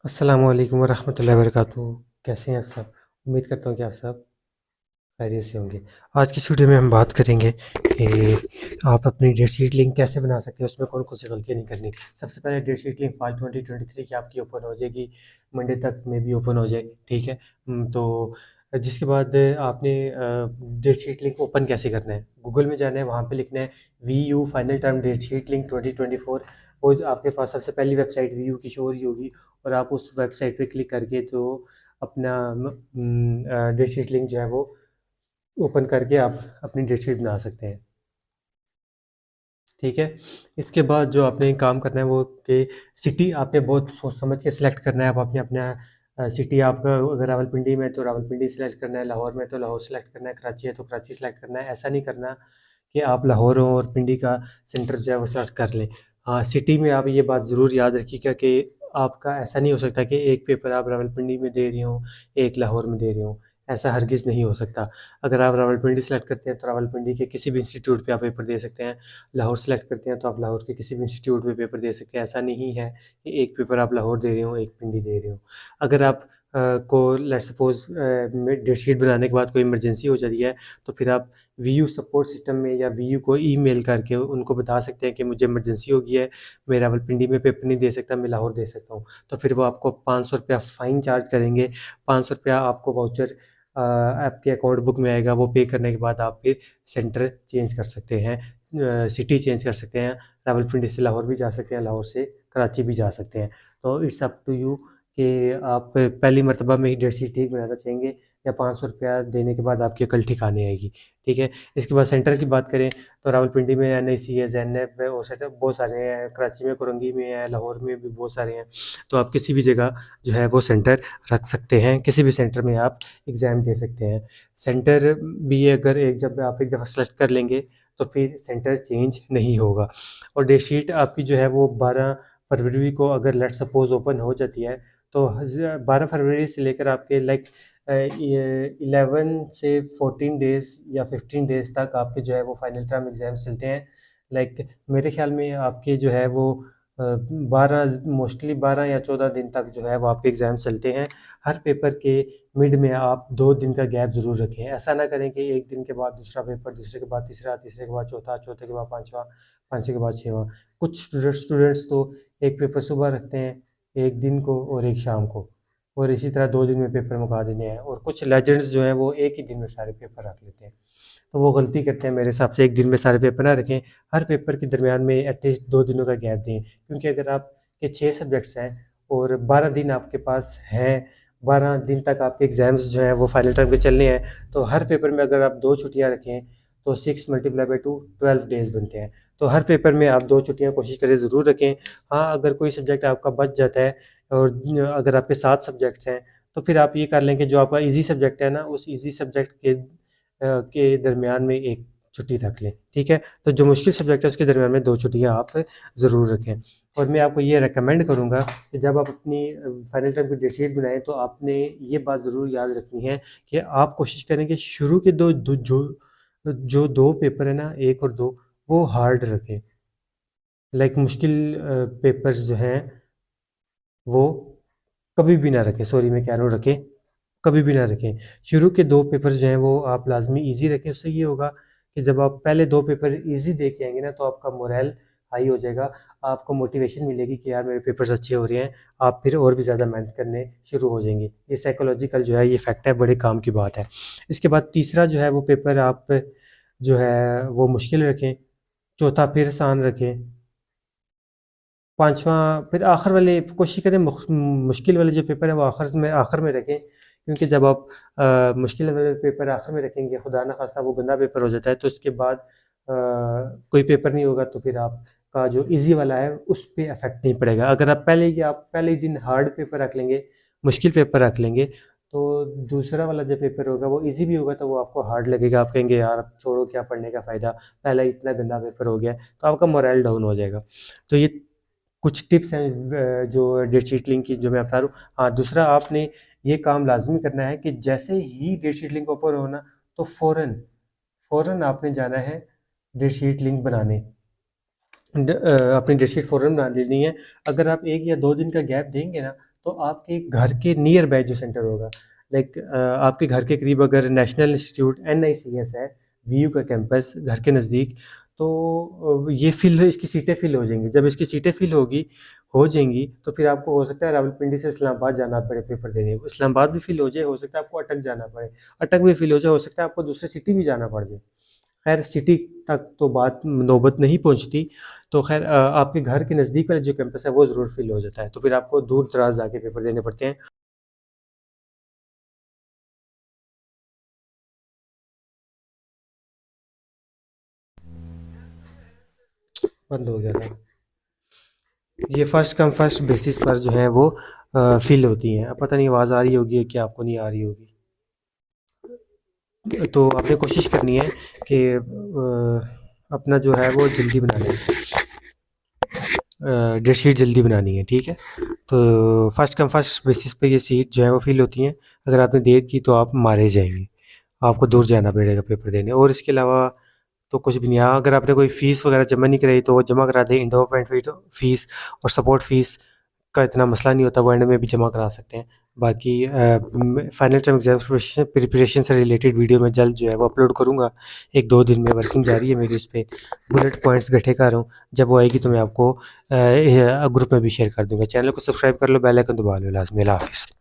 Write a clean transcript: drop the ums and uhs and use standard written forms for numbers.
अस्सलामु अलैकुम वरहमतुल्लाहि वबरकातुहू। कैसे हैं सब? उम्मीद करता हूँ कि आप सब खैरियत से होंगे। आज की इस वीडियो में हम बात करेंगे कि आप अपनी डेट शीट लिंक कैसे बना सकते हैं, उसमें कौन-कौन सी गलतियाँ नहीं करनी। सबसे पहले डेट शीट लिंक फाइल 2023 की आपकी ओपन हो जाएगी, मंडे तक में भी ओपन हो जाएगी, ठीक है? तो जिसके बाद आपने डेट शीट लिंक ओपन कैसे करना है? गूगल में जाना है, वहाँ पे लिखना है Vu final term debt sheet link 2024। वो जो आपके पास सबसे पहली वेबसाइट वीयू की शो हो रही होगी और आप उस वेबसाइट पे क्लिक करके तो अपना डेट शीट लिंक जो है वो ओपन करके आप अपनी डेट शीट बना सकते हैं, ठीक है। इसके बाद जो आपने काम करना है वो कि सिटी आपने बहुत सोच समझ के सिलेक्ट करना है। आप अपने अपना सिटी आपका अगर रावलपिंडी में है तो रावलपिंडी सिलेक्ट करना है, लाहौर में तो लाहौर सेलेक्ट करना है, कराची है तो कराची सेलेक्ट करना है। ऐसा नहीं करना कि आप लाहौर हो और पिंडी का सेंटर जो है वो सेलेक्ट कर लें। हाँ, सिटी में आप ये बात ज़रूर याद रखिएगा कि आपका ऐसा नहीं हो सकता कि एक पेपर आप रावलपिंडी में दे रहे हो, एक लाहौर में दे रहे हो। ऐसा हरगिज़ नहीं हो सकता। अगर आप रावलपिंडी सेलेक्ट करते हैं तो रावलपिंडी के किसी भी इंस्टीट्यूट पे आप पेपर दे सकते हैं। लाहौर सेलेक्ट करते हैं तो आप लाहौर के किसी भी इंस्टीट्यूट में पेपर दे सकते हैं। ऐसा नहीं है कि एक पेपर आप लाहौर दे रहे हो, एक पिंडी दे रहे हो। अगर आप को लेट्स सपोज़ डेट शीट बनाने के बाद कोई इमरजेंसी हो जाती है, तो फिर आप वीयू सपोर्ट सिस्टम में या वीयू को ईमेल करके उनको बता सकते हैं कि मुझे इमरजेंसी हो गई है, मैं रावलपिंडी में पेपर नहीं दे सकता, मैं लाहौर दे सकता हूँ। तो फिर वो आपको ₹500 फ़ाइन चार्ज करेंगे। ₹500 आपको वाउचर आपके अकाउंट बुक में आएगा। वो पे करने के बाद आप फिर सेंटर चेंज कर सकते हैं, सिटी चेंज कर सकते हैं। रावलपिंडी से लाहौर भी जा सकते हैं, लाहौर से कराची भी जा सकते हैं। तो इट्स अप टू यू कि आप पहली मर्तबा में ही डेट शीट ठीक बनाना चाहेंगे या ₹500 देने के बाद आपकी अकल ठिकाने आएगी, ठीक है। इसके बाद सेंटर की बात करें तो रावलपिंडी में NIC है, ज़ैनब है और सेंटर बहुत सारे हैं, कराची में कोरंगी में है, लाहौर में भी बहुत सारे हैं। तो आप किसी भी जगह जो है वो सेंटर रख सकते हैं, किसी भी सेंटर में आप एग्ज़ाम दे सकते हैं। सेंटर भी अगर एक जब आप एक दफ़ा सेलेक्ट कर लेंगे तो फिर सेंटर चेंज नहीं होगा। और डेट शीट आपकी जो है वो 12 फरवरी को अगर लेट्स सपोज़ ओपन हो जाती है तो 12 फरवरी से लेकर आपके लाइक 11 से 14 डेज़ या 15 डेज़ तक आपके जो है वो फाइनल टर्म एग्ज़ाम्स चलते हैं। लाइक मेरे ख़्याल में आपके जो है वो 12 मोस्टली 12 या 14 दिन तक जो है वो आपके एग्ज़ाम चलते हैं। हर पेपर के मिड में आप 2 दिन का गैप ज़रूर रखें। ऐसा ना करें कि एक दिन के बाद दूसरा पेपर, दूसरे के बाद तीसरा, तीसरे के बाद चौथा, चौथे के बाद पाँचवाँ, पाँचवें के बाद छठवाँ। कुछ स्टूडेंट्स तो एक पेपर सुबह रखते हैं, एक दिन को और एक शाम को, और इसी तरह 2 दिन में पेपर मुका देने हैं। और कुछ लेजेंड्स जो हैं वो एक ही दिन में सारे पेपर रख लेते हैं। तो वो गलती करते हैं मेरे हिसाब से। एक दिन में सारे पेपर ना रखें, हर पेपर के दरमियान में एटलीस्ट 2 दिनों का गैप दें। क्योंकि अगर आपके 6 सब्जेक्ट्स हैं और 12 दिन आपके पास हैं, 12 दिन तक आपके एग्ज़ाम्स जो हैं वो फाइनल टर्म के चलने हैं, तो हर पेपर में अगर आप 2 छुट्टियाँ रखें तो 6 मल्टीप्लाई बाय 2 12 डेज़ बनते हैं। तो हर पेपर में आप 2 छुट्टियाँ कोशिश करें ज़रूर रखें। हाँ, अगर कोई सब्जेक्ट आपका बच जाता है और अगर आपके 7 सब्जेक्ट्स हैं, तो फिर आप ये कर लें कि जो आपका ईज़ी सब्जेक्ट है ना, उस ईज़ी सब्जेक्ट के दरमियान में 1 छुट्टी रख लें, ठीक है? तो जो मुश्किल सब्जेक्ट है उसके दरमियान में 2 छुट्टियाँ आप ज़रूर रखें। और मैं आपको ये रिकमेंड करूँगा कि जब आप अपनी फाइनल टर्म की डेट शीट बनाएँ तो आपने ये बात ज़रूर याद रखनी है कि आप कोशिश करें कि शुरू के 2 दो जो 2 पेपर है ना, 1 और 2, वो हार्ड रखें। लाइक मुश्किल पेपर्स जो हैं वो कभी भी ना रखें, सॉरी मैं कह रहा हूँ रखें, कभी भी ना रखें। शुरू के 2 पेपर जो हैं वो आप लाज़मी ईज़ी रखें। उससे ये होगा कि जब आप पहले 2 पेपर ईज़ी दे के आएँगे ना तो आपका मोरल हाई हो जाएगा, आपको मोटिवेशन मिलेगी कि यार मेरे पेपर्स अच्छे हो रहे हैं, आप फिर और भी ज़्यादा मेहनत करने शुरू हो जाएँगे। ये साइकोलॉजिकल जो है ये फैक्ट है, बड़े काम की बात है। इसके बाद तीसरा जो है वो पेपर आप जो है वो मुश्किल रखें, चौथा फिर आसान रखें, पाँचवाँ फिर आखिर वाले कोशिश करें मुश्किल वाले जो पेपर है वो आखिर में रखें, क्योंकि जब आप मुश्किल वाले पेपर आखिर में रखेंगे, खुदा ना खास्ता वो गंदा पेपर हो जाता है, तो इसके बाद कोई पेपर नहीं होगा तो फिर आपका जो इजी वाला है उस पे इफेक्ट नहीं पड़ेगा। अगर आप पहले ही दिन हार्ड पेपर रख लेंगे, मुश्किल पेपर रख लेंगे, तो दूसरा वाला जो पेपर होगा वो इजी भी होगा तो वो आपको हार्ड लगेगा। आप कहेंगे यार अब छोड़ो, क्या पढ़ने का फ़ायदा, पहला ही इतना गंदा पेपर हो गया है, तो आपका मोरल डाउन हो जाएगा। तो ये कुछ टिप्स हैं जो डेट शीट लिंक की जो मैं बता रहा हूँ। हाँ, दूसरा आपने ये काम लाज़मी करना है कि जैसे ही डेट शीट लिंक ओपन हो ना, तो फ़ौरन आपने जाना है डेट शीट लिंक बनाने। अपनी डेट शीट फ़ौरन बना लेनी है। अगर आप 1 या 2 दिन का गैप देंगे ना, तो आपके घर के नियर बाय जो सेंटर होगा, लाइक आपके घर के करीब अगर नेशनल इंस्टीट्यूट NICS है, VU का कैंपस घर के नज़दीक, तो ये फिल इसकी सीटें फिल हो जाएंगी। जब इसकी सीटें फिल हो जाएंगी तो फिर आपको हो सकता है रावलपिंडी से इस्लामाबाद जाना पड़े पेपर देने। इस्लामाबाद भी फिल हो जाए, हो सकता है आपको अटक जाना पड़े, अटक भी फिल हो जाए, हो सकता है आपको दूसरे सिटी भी जाना पड़ जाए। खैर सिटी तक तो बात नौबत नहीं पहुंचती, तो खैर आपके घर के नज़दीक वाला जो कैंपस है वो ज़रूर फिल हो जाता है, तो फिर आपको दूर दराज जाके पेपर देने पड़ते हैं। बंद हो गया था। ये फर्स्ट कम फर्स्ट बेसिस पर जो है वो फिल होती हैं। अब पता नहीं आवाज़ आ रही होगी कि आपको नहीं आ रही होगी। तो आपने कोशिश करनी है कि अपना जो है वो जल्दी बना लें, डेट शीट जल्दी बनानी है, ठीक है। तो फर्स्ट कम फर्स्ट बेसिस पे ये सीट जो है वो फिल होती हैं। अगर आपने देर की तो आप मारे जाएंगे, आपको दूर जाना पड़ेगा पेपर देने। और इसके अलावा तो कुछ भी नहीं है। अगर आपने कोई फ़ीस वगैरह जमा नहीं कराई तो वो जमा करा दें। इंडोमेंट फ़ीस और सपोर्ट फ़ीस का इतना मसला नहीं होता, वो एंड में भी जमा करा सकते हैं। बाकी फाइनल टर्म एग्जाम प्रिपरेशन से रिलेटेड वीडियो मैं जल्द जो है वो अपलोड करूँगा। 1-2 दिन में वर्किंग जारी है मेरी उस पे। बुलेट पॉइंट्स इकट्ठे कर रहा हूँ, जब वो आएगी तो मैं आपको ग्रुप में भी शेयर कर दूँगा। चैनल को सब्सक्राइब कर लो, बेल आइकन दबा लो लाज़मी। अल्लाह हाफ़िज़।